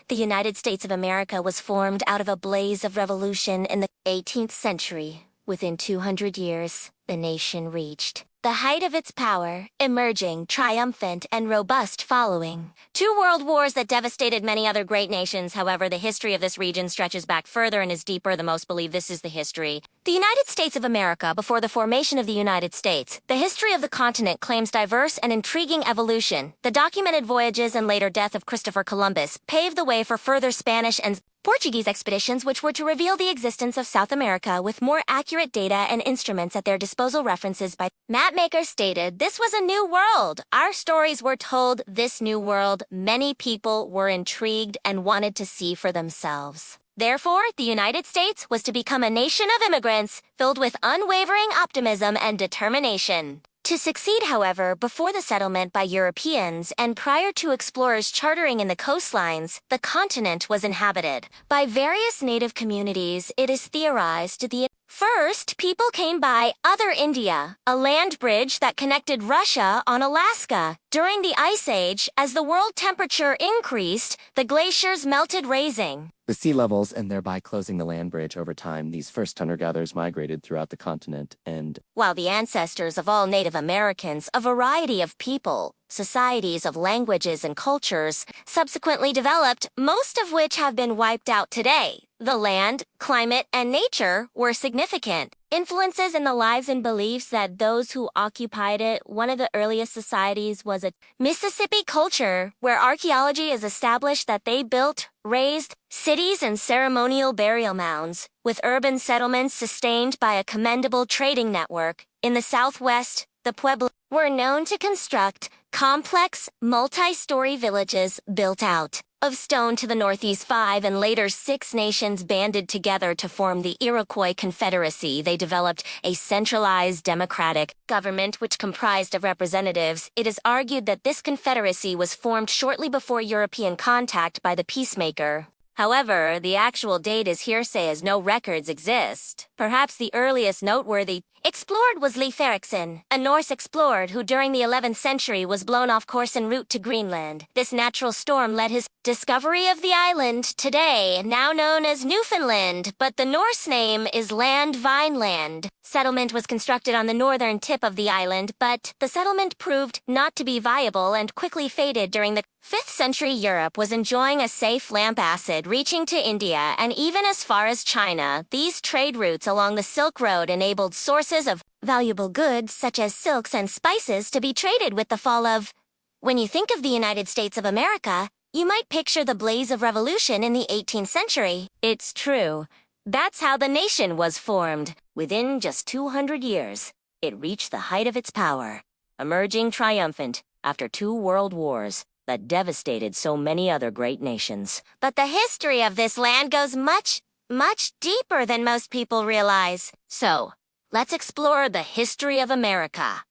The United States of America was formed out of a blaze of revolution in the 18th century. Within 200 years, the nation reached the height of its power, emerging triumphant and robust following two world wars that devastated many other great nations. However, the history of this region stretches back further and is deeper than most believe. This is the history. The United States of America, before the formation of the United States, the history of the continent claims diverse and intriguing evolution. The documented voyages and later death of Christopher Columbus paved the way for further Spanish and Portuguese expeditions which were to reveal the existence of South America with more accurate data and instruments at their disposal. References by Mapmaker stated, "This was a new world. Our stories were told this new world. Many people were intrigued and wanted to see for themselves. Therefore, the United States was to become a nation of immigrants filled with unwavering optimism and determination." To succeed, however, before the settlement by Europeans and prior to explorers chartering in the coastlines, the continent was inhabited by various native communities. It is theorized the first people came by Other India, a land bridge that connected Russia on Alaska. During the Ice Age, as the world temperature increased, the glaciers melted, raising the sea levels and thereby closing the land bridge. Over time, these first hunter-gatherers migrated throughout the continent and while the ancestors of all Native Americans, a variety of people, societies of languages and cultures, subsequently developed, most of which have been wiped out today. The land, climate, and nature were significant influences in the lives and beliefs that those who occupied it. One of the earliest societies was a Mississippi culture, where archaeology is established that they built, raised cities and ceremonial burial mounds, with urban settlements sustained by a commendable trading network. In the Southwest, the Pueblo were known to construct complex, multi-story villages built out of stone. To the northeast, 5 and later 6 nations banded together to form the Iroquois Confederacy. They developed a centralized democratic government which comprised of representatives. It is argued that this confederacy was formed shortly before European contact by the peacemaker. However, the actual date is hearsay as no records exist. Perhaps the earliest noteworthy explored was Leif Erikson, a Norse explorer who during the 11th century was blown off course en route to Greenland. This natural storm led his discovery of the island, today now known as Newfoundland, but the Norse name is Land Vineland. Settlement was constructed on the northern tip of the island, but the settlement proved not to be viable and quickly faded. During the 5th century, Europe was enjoying a safe lamp acid, reaching to India and even as far as China. These trade routes along the Silk Road enabled sources of valuable goods such as silks and spices to be traded. With the fall of, when you think of the United States of America, you might picture the blaze of revolution in the 18th century. It's true. That's how the nation was formed. Within just 200 years, it reached the height of its power, emerging triumphant after 2 world wars that devastated so many other great nations. But the history of this land goes much, much deeper than most people realize. So, let's explore the history of America,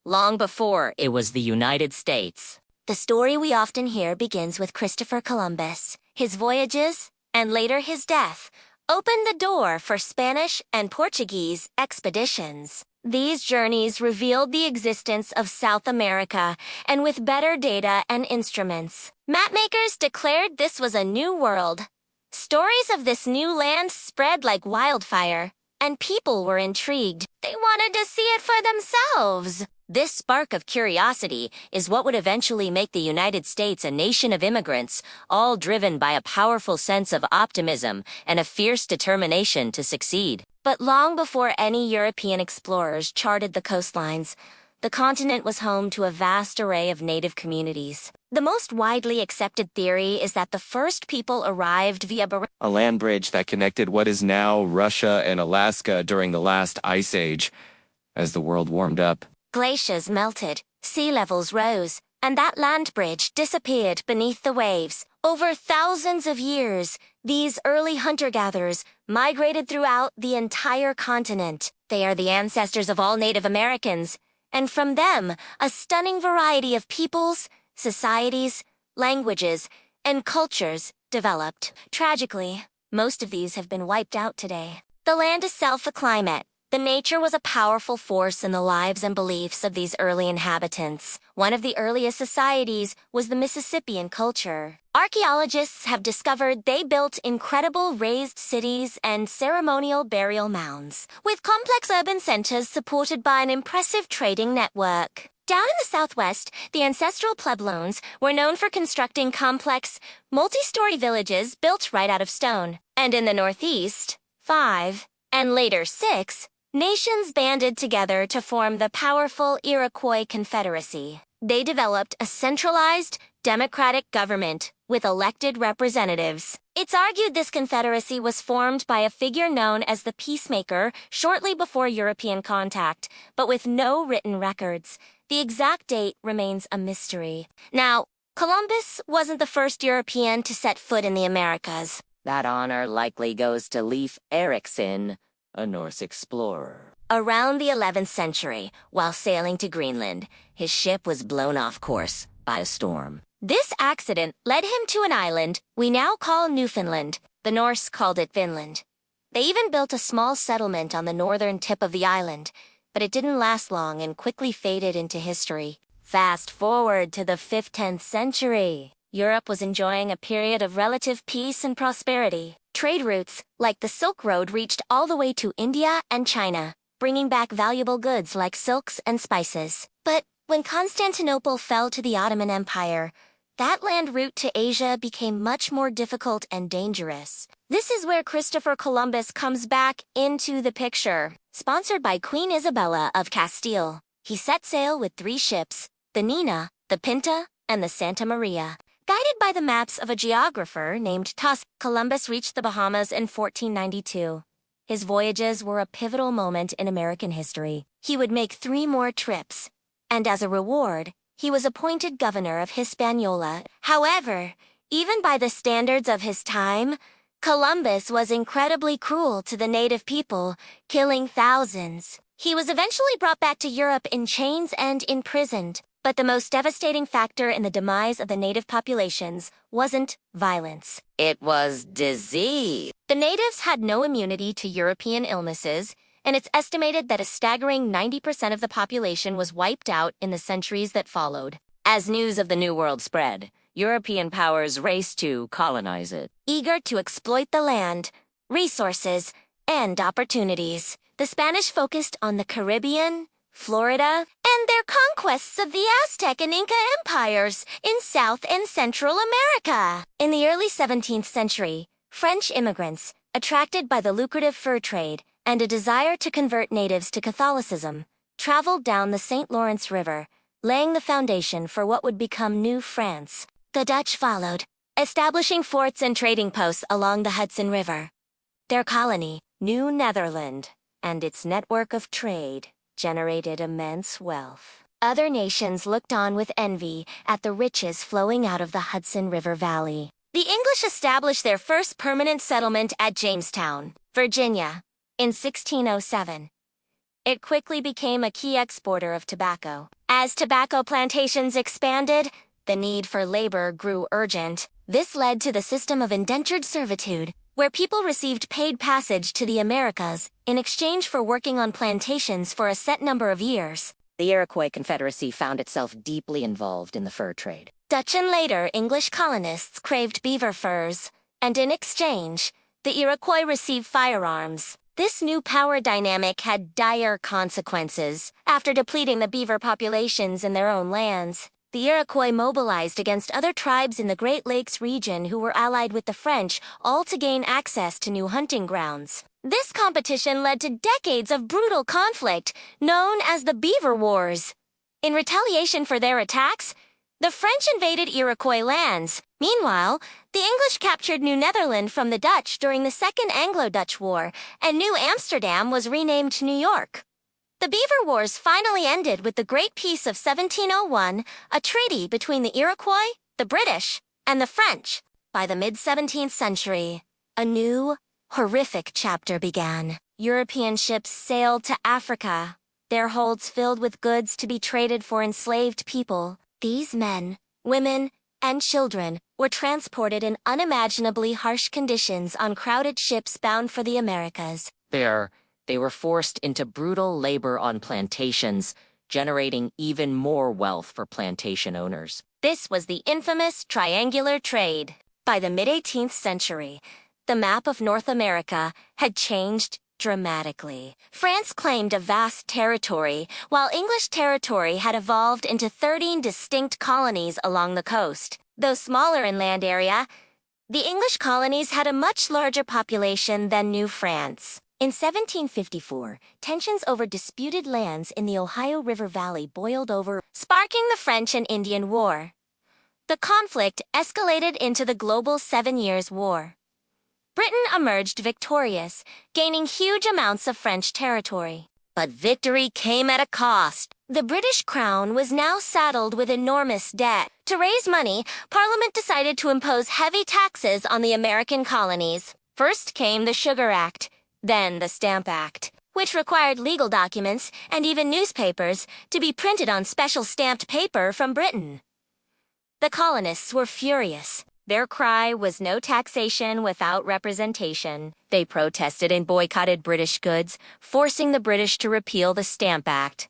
long before it was the United States. The story we often hear begins with Christopher Columbus. His voyages, and later his death, opened the door for Spanish and Portuguese expeditions. These journeys revealed the existence of South America, and with better data and instruments, mapmakers declared this was a new world. Stories of this new land spread like wildfire, and people were intrigued. They wanted to see it for themselves. This spark of curiosity is what would eventually make the United States a nation of immigrants, all driven by a powerful sense of optimism and a fierce determination to succeed. But long before any European explorers charted the coastlines, the continent was home to a vast array of native communities. The most widely accepted theory is that the first people arrived via a land bridge that connected what is now Russia and Alaska during the last ice age. As the world warmed up, glaciers melted, sea levels rose, and that land bridge disappeared beneath the waves. Over thousands of years, these early hunter-gatherers migrated throughout the entire continent. They are the ancestors of all Native Americans, and from them, a stunning variety of peoples, societies, languages, and cultures developed. Tragically, most of these have been wiped out today. The land itself, a climate. The nature was a powerful force in the lives and beliefs of these early inhabitants. One of the earliest societies was the Mississippian culture. Archaeologists have discovered they built incredible raised cities and ceremonial burial mounds, with complex urban centers supported by an impressive trading network. Down in the southwest, the ancestral Pueblones were known for constructing complex, multi-story villages built right out of stone. And in the northeast, 5, and later 6, nations banded together to form the powerful Iroquois Confederacy. They developed a centralized, democratic government with elected representatives. It's argued this confederacy was formed by a figure known as the Peacemaker shortly before European contact, but with no written records. The exact date remains a mystery. Now, Columbus wasn't the first European to set foot in the Americas. That honor likely goes to Leif Erikson, a Norse explorer. Around the 11th century, while sailing to Greenland, his ship was blown off course by a storm. This accident led him to an island we now call Newfoundland. The Norse called it Vinland. They even built a small settlement on the northern tip of the island, but it didn't last long and quickly faded into history. Fast forward to the 5th-10th century. Europe was enjoying a period of relative peace and prosperity. Trade routes, like the Silk Road, reached all the way to India and China, bringing back valuable goods like silks and spices. But when Constantinople fell to the Ottoman Empire, that land route to Asia became much more difficult and dangerous. This is where Christopher Columbus comes back into the picture. Sponsored by Queen Isabella of Castile, he set sail with 3 ships, the Nina, the Pinta, and the Santa Maria. Guided by the maps of a geographer named Tusk, Columbus reached the Bahamas in 1492. His voyages were a pivotal moment in American history. He would make 3 more trips, and as a reward, he was appointed governor of Hispaniola. However, even by the standards of his time, Columbus was incredibly cruel to the native people, killing thousands. He was eventually brought back to Europe in chains and imprisoned. But the most devastating factor in the demise of the native populations wasn't violence. It was disease. The natives had no immunity to European illnesses, and it's estimated that a staggering 90% of the population was wiped out in the centuries that followed. As news of the New World spread, European powers raced to colonize it. Eager to exploit the land, resources, and opportunities, the Spanish focused on the Caribbean, Florida, and their conquests of the Aztec and Inca empires in South and Central America. In the early 17th century, French immigrants, attracted by the lucrative fur trade and a desire to convert natives to Catholicism, traveled down the St. Lawrence River, laying the foundation for what would become New France. The Dutch followed, establishing forts and trading posts along the Hudson River. Their colony, New Netherland, and its network of trade generated immense wealth. Other nations looked on with envy at the riches flowing out of the Hudson River Valley. The English established their first permanent settlement at Jamestown, Virginia, in 1607. It quickly became a key exporter of tobacco. As tobacco plantations expanded, the need for labor grew urgent. This led to the system of indentured servitude, where people received paid passage to the Americas in exchange for working on plantations for a set number of years. The Iroquois Confederacy found itself deeply involved in the fur trade. Dutch and later English colonists craved beaver furs, and in exchange, the Iroquois received firearms. This new power dynamic had dire consequences. After depleting the beaver populations in their own lands, the Iroquois mobilized against other tribes in the Great Lakes region who were allied with the French, all to gain access to new hunting grounds. This competition led to decades of brutal conflict, known as the Beaver Wars. In retaliation for their attacks, the French invaded Iroquois lands. Meanwhile, the English captured New Netherland from the Dutch during the Second Anglo-Dutch War, and New Amsterdam was renamed New York. The Beaver Wars finally ended with the Great Peace of 1701, a treaty between the Iroquois, the British, and the French. By the mid-17th century, a new, horrific chapter began. European ships sailed to Africa, their holds filled with goods to be traded for enslaved people. These men, women, and children were transported in unimaginably harsh conditions on crowded ships bound for the Americas. They were forced into brutal labor on plantations, generating even more wealth for plantation owners. This was the infamous triangular trade. By the mid-18th century, the map of North America had changed dramatically. France claimed a vast territory, while English territory had evolved into 13 distinct colonies along the coast. Though smaller in land area, the English colonies had a much larger population than New France. In 1754, tensions over disputed lands in the Ohio River Valley boiled over, sparking the French and Indian War. The conflict escalated into the global 7 Years' War. Britain emerged victorious, gaining huge amounts of French territory. But victory came at a cost. The British crown was now saddled with enormous debt. To raise money, Parliament decided to impose heavy taxes on the American colonies. First came the Sugar Act, then the Stamp Act, which required legal documents and even newspapers to be printed on special stamped paper from Britain. The colonists were furious. Their cry was no taxation without representation. They protested and boycotted British goods, forcing the British to repeal the Stamp Act.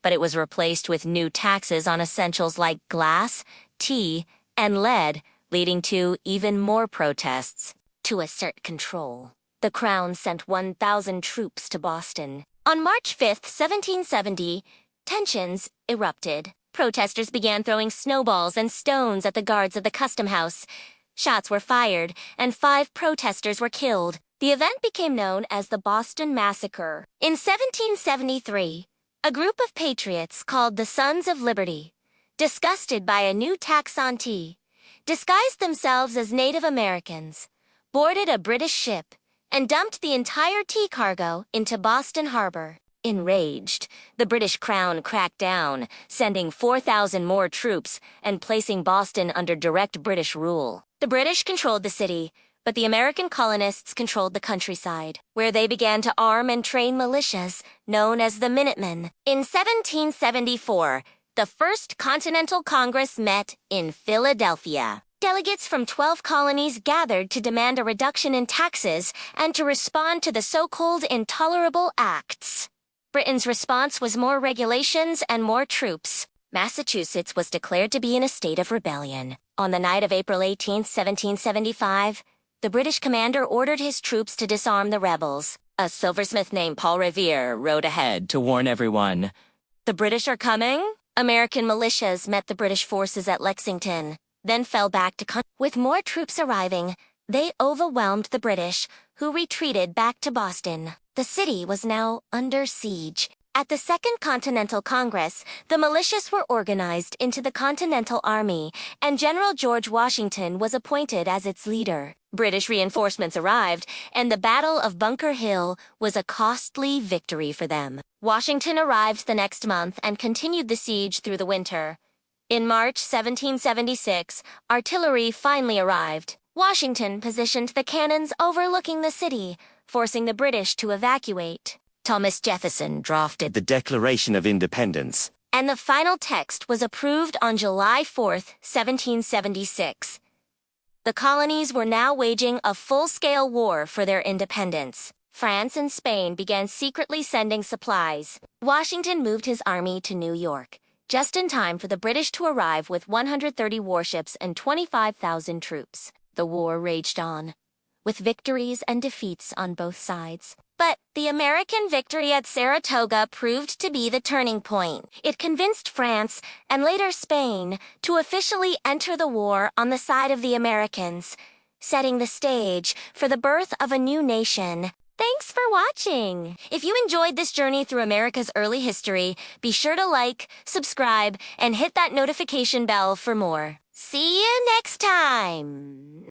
But it was replaced with new taxes on essentials like glass, tea, and lead, leading to even more protests. To assert control, the Crown sent 1,000 troops to Boston. On March 5, 1770, tensions erupted. Protesters began throwing snowballs and stones at the guards of the Custom House. Shots were fired, and 5 protesters were killed. The event became known as the Boston Massacre. In 1773, a group of patriots called the Sons of Liberty, disgusted by a new tax on tea, disguised themselves as Native Americans, boarded a British ship, and dumped the entire tea cargo into Boston Harbor. Enraged, the British Crown cracked down, sending 4,000 more troops and placing Boston under direct British rule. The British controlled the city, but the American colonists controlled the countryside, where they began to arm and train militias known as the Minutemen. In 1774, the First Continental Congress met in Philadelphia. Delegates from 12 colonies gathered to demand a reduction in taxes and to respond to the so-called Intolerable Acts. Britain's response was more regulations and more troops. Massachusetts was declared to be in a state of rebellion. On the night of April 18, 1775, the British commander ordered his troops to disarm the rebels. A silversmith named Paul Revere rode ahead to warn everyone. The British are coming? American militias met the British forces at Lexington, then fell back to country. With more troops arriving, they overwhelmed the British, who retreated back to Boston. The city was now under siege. At the Second Continental Congress, the militias were organized into the Continental Army, and General George Washington was appointed as its leader. British reinforcements arrived, and the Battle of Bunker Hill was a costly victory for them. Washington arrived the next month and continued the siege through the winter. In March 1776, artillery finally arrived. Washington positioned the cannons overlooking the city, forcing the British to evacuate. Thomas Jefferson drafted The Declaration of Independence. and the final text was approved on July 4, 1776. The colonies were now waging a full-scale war for their independence. France and Spain began secretly sending supplies. Washington moved his army to New York, just in time for the British to arrive with 130 warships and 25,000 troops. The war raged on, with victories and defeats on both sides. But the American victory at Saratoga proved to be the turning point. It convinced France, and later Spain, to officially enter the war on the side of the Americans, setting the stage for the birth of a new nation. Thanks for watching! If you enjoyed this journey through America's early history, be sure to like, subscribe, and hit that notification bell for more. See you next time!